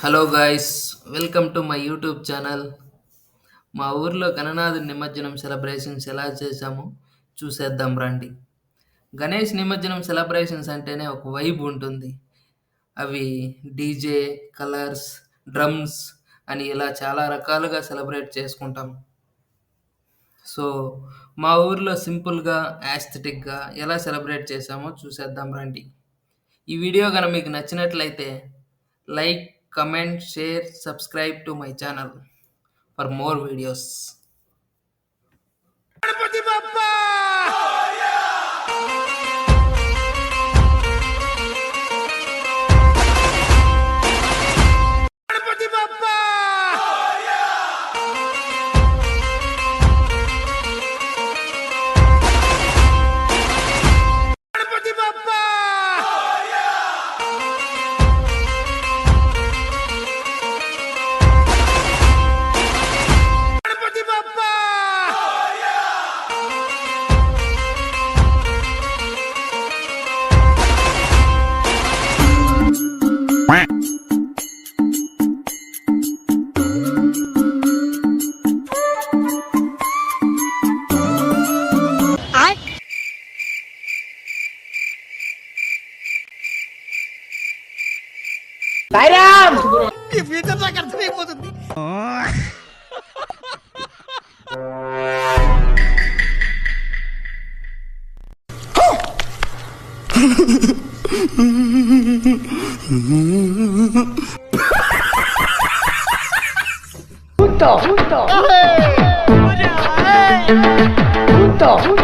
Hello guys, welcome to my YouTube channel. మా ఊర్లో గణనాథుని నిమజ్జనం సెలబ్రేషన్స్ ఎలా చేశామో చూసేద్దాం రండి. గణేష్ నిమజ్జనం సెలబ్రేషన్స్ అంటేనే ఒక వైబ్ ఉంటుంది. అవి డీజే, కలర్స్, డ్రమ్స్ అని ఇలా చాలా రకాలుగా సెలబ్రేట్ చేసుకుంటాం. సో మా ఊర్లో సింపుల్గా, యాస్థెటిక్గా ఎలా సెలబ్రేట్ చేశామో చూసేద్దాం రండి. ఈ వీడియో కనుక మీకు నచ్చినట్లయితే like, comment, share, subscribe to my channel for more videos. Ganpati Bappa Ganpati Bappa Ganpati Bappa Ganpati Bappa ఈ ఫ్యూచర్ నాకు అర్థమైపోతుంది. Punto.